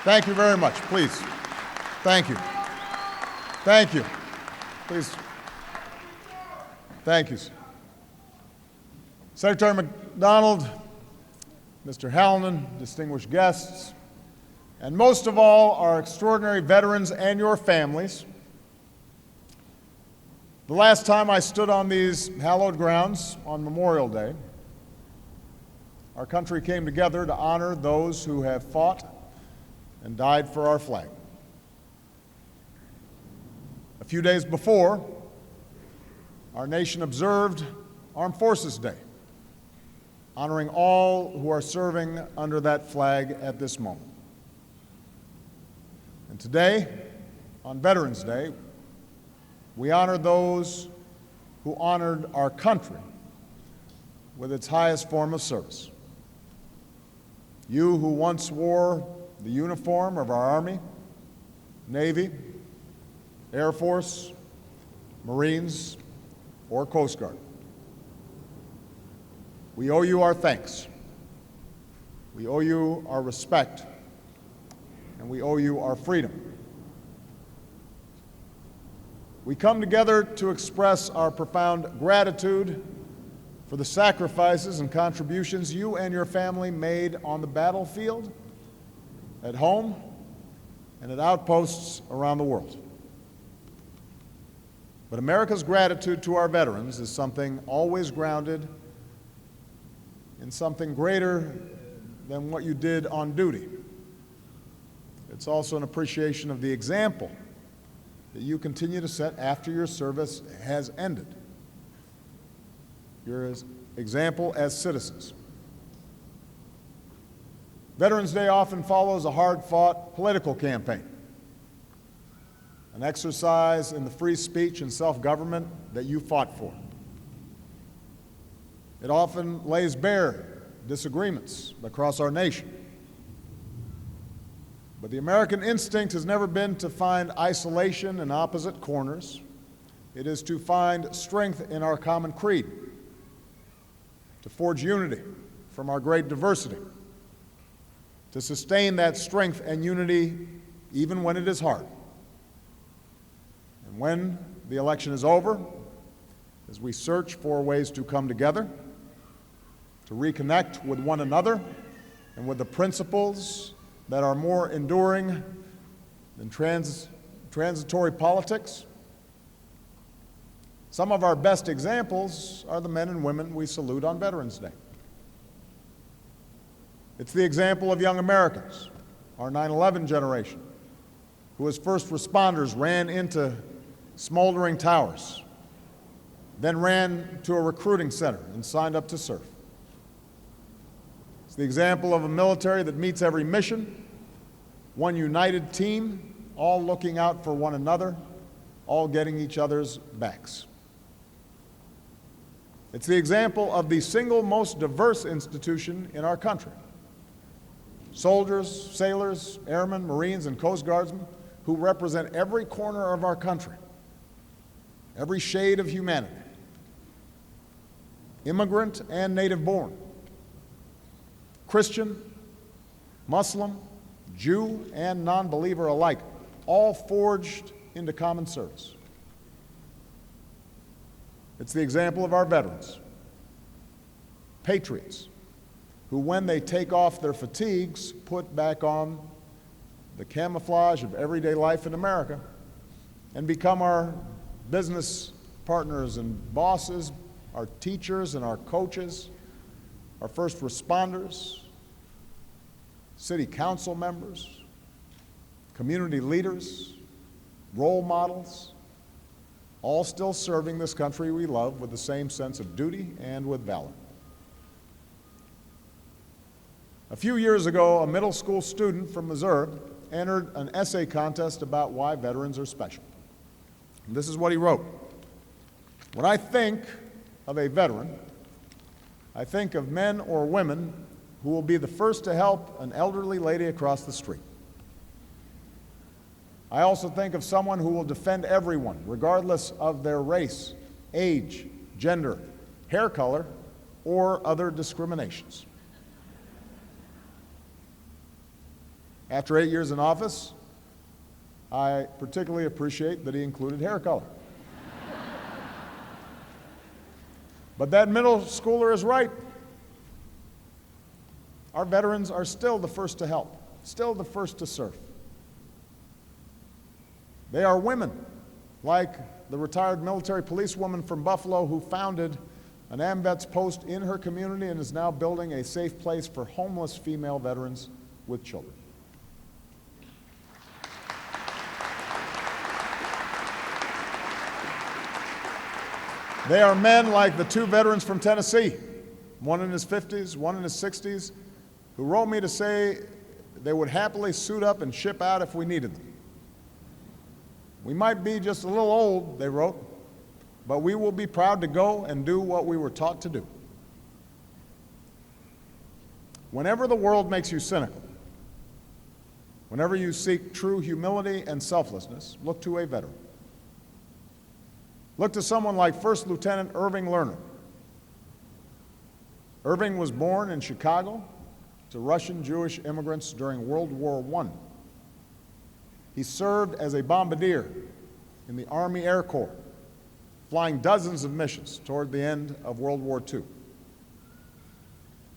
Thank you very much, please. Thank you. Thank you. Please. Thank you. Secretary McDonald, Mr. Hallinan, distinguished guests, and most of all, our extraordinary veterans and your families. The last time I stood on these hallowed grounds on Memorial Day, our country came together to honor those who have fought and died for our flag. A few days before, our nation observed Armed Forces Day, honoring all who are serving under that flag at this moment. And today, on Veterans Day, we honor those who honored our country with its highest form of service. You who once wore the uniform of our Army, Navy, Air Force, Marines, or Coast Guard. We owe you our thanks. We owe you our respect, and we owe you our freedom. We come together to express our profound gratitude for the sacrifices and contributions you and your family made on the battlefield, at home, and at outposts around the world. But America's gratitude to our veterans is something always grounded in something greater than what you did on duty. It's also an appreciation of the example that you continue to set after your service has ended. Your example as citizens. Veterans Day often follows a hard-fought political campaign, an exercise in the free speech and self-government that you fought for. It often lays bare disagreements across our nation. But the American instinct has never been to find isolation in opposite corners. It is to find strength in our common creed, to forge unity from our great diversity, to sustain that strength and unity even when it is hard. And when the election is over, as we search for ways to come together, to reconnect with one another and with the principles that are more enduring than transitory politics, some of our best examples are the men and women we salute on Veterans Day. It's the example of young Americans, our 9/11 generation, who as first responders ran into smoldering towers, then ran to a recruiting center and signed up to serve. It's the example of a military that meets every mission, one united team, all looking out for one another, all getting each other's backs. It's the example of the single most diverse institution in our country. Soldiers, sailors, airmen, Marines, and Coast Guardsmen who represent every corner of our country, every shade of humanity, immigrant and native-born, Christian, Muslim, Jew, and non-believer alike, all forged into common service. It's the example of our veterans, patriots, who when they take off their fatigues, put back on the camouflage of everyday life in America and become our business partners and bosses, our teachers and our coaches, our first responders, city council members, community leaders, role models, all still serving this country we love with the same sense of duty and with valor. A few years ago, a middle school student from Missouri entered an essay contest about why veterans are special. And this is what he wrote. When I think of a veteran, I think of men or women who will be the first to help an elderly lady across the street. I also think of someone who will defend everyone, regardless of their race, age, gender, hair color, or other discriminations. After 8 years in office, I particularly appreciate that he included hair color. But that middle schooler is right. Our veterans are still the first to help, still the first to serve. They are women, like the retired military policewoman from Buffalo who founded an AMVETS post in her community and is now building a safe place for homeless female veterans with children. They are men like the two veterans from Tennessee, one in his 50s, one in his 60s, who wrote me to say they would happily suit up and ship out if we needed them. We might be just a little old, they wrote, but we will be proud to go and do what we were taught to do. Whenever the world makes you cynical, whenever you seek true humility and selflessness, look to a veteran. Look to someone like First Lieutenant Irving Lerner. Irving was born in Chicago to Russian Jewish immigrants during World War I. He served as a bombardier in the Army Air Corps, flying dozens of missions toward the end of World War II.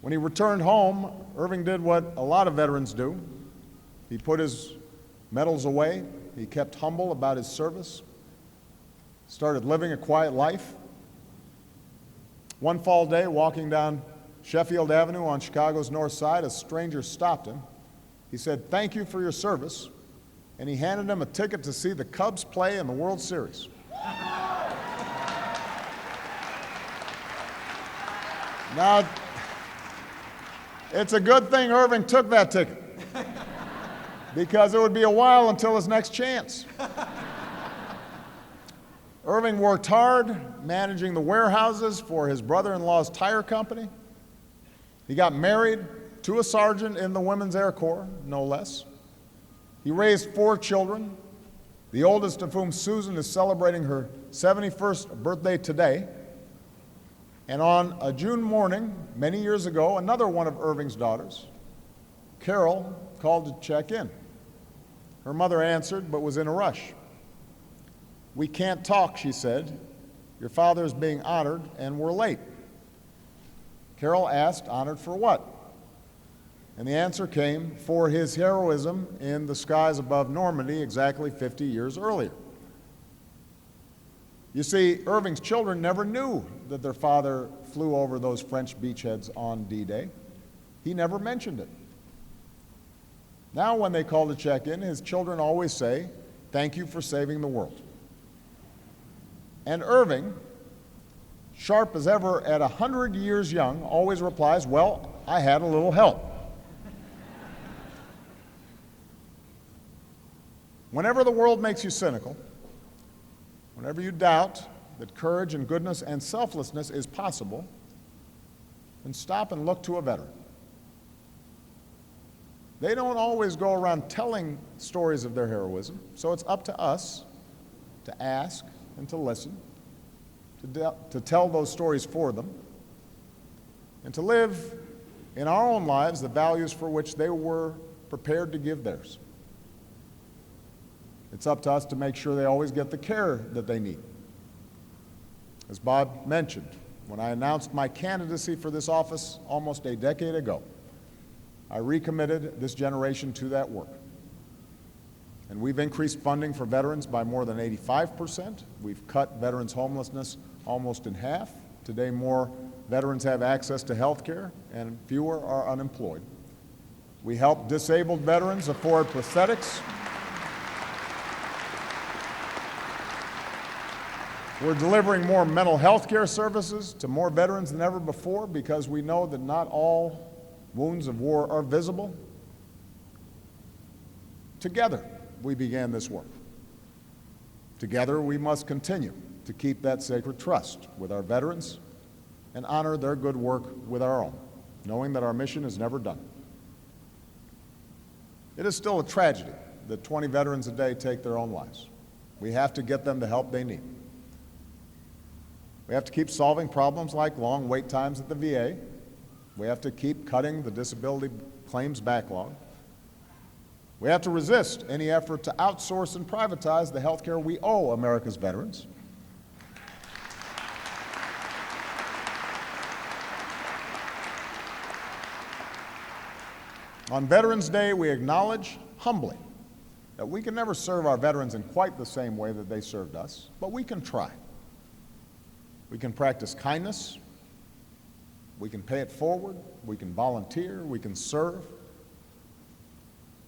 When he returned home, Irving did what a lot of veterans do. He put his medals away. He kept humble about his service, started living a quiet life. One fall day, walking down Sheffield Avenue on Chicago's north side, a stranger stopped him. He said, "Thank you for your service," and he handed him a ticket to see the Cubs play in the World Series. Now, it's a good thing Irving took that ticket, because it would be a while until his next chance. Irving worked hard managing the warehouses for his brother-in-law's tire company. He got married to a sergeant in the Women's Air Corps, no less. He raised 4 children, the oldest of whom, Susan, is celebrating her 71st birthday today. And on a June morning, many years ago, another one of Irving's daughters, Carol, called to check in. Her mother answered, but was in a rush. "We can't talk," she said. "Your father is being honored, and we're late." Carol asked, "Honored for what?" And the answer came, "For his heroism in the skies above Normandy exactly 50 years earlier." You see, Irving's children never knew that their father flew over those French beachheads on D-Day. He never mentioned it. Now when they call to check in, his children always say, "Thank you for saving the world." And Irving, sharp as ever at 100 years young, always replies, "Well, I had a little help." Whenever the world makes you cynical, whenever you doubt that courage and goodness and selflessness is possible, then stop and look to a veteran. They don't always go around telling stories of their heroism, so it's up to us to ask and to listen, to tell those stories for them, and to live in our own lives the values for which they were prepared to give theirs. It's up to us to make sure they always get the care that they need. As Bob mentioned, when I announced my candidacy for this office almost a decade ago, I recommitted this generation to that work. And we've increased funding for veterans by more than 85%. We've cut veterans' homelessness almost in half. Today, more veterans have access to health care, and fewer are unemployed. We help disabled veterans afford prosthetics. We're delivering more mental health care services to more veterans than ever before, because we know that not all wounds of war are visible. Together, we began this work. Together, we must continue to keep that sacred trust with our veterans and honor their good work with our own, knowing that our mission is never done. It is still a tragedy that 20 veterans a day take their own lives. We have to get them the help they need. We have to keep solving problems like long wait times at the VA. We have to keep cutting the disability claims backlog. We have to resist any effort to outsource and privatize the health care we owe America's veterans. On Veterans Day, we acknowledge humbly that we can never serve our veterans in quite the same way that they served us, but we can try. We can practice kindness, we can pay it forward, we can volunteer, we can serve,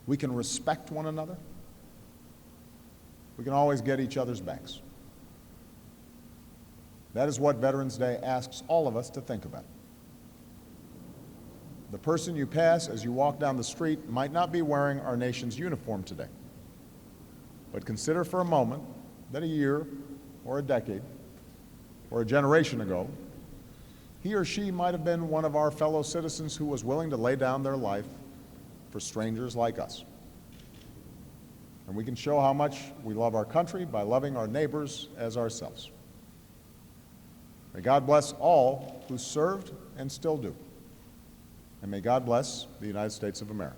we can respect one another, we can always get each other's backs. That is what Veterans Day asks all of us to think about. The person you pass as you walk down the street might not be wearing our nation's uniform today. But consider for a moment that a year or a decade or a generation ago, he or she might have been one of our fellow citizens who was willing to lay down their life for strangers like us. And we can show how much we love our country by loving our neighbors as ourselves. May God bless all who served and still do. And may God bless the United States of America.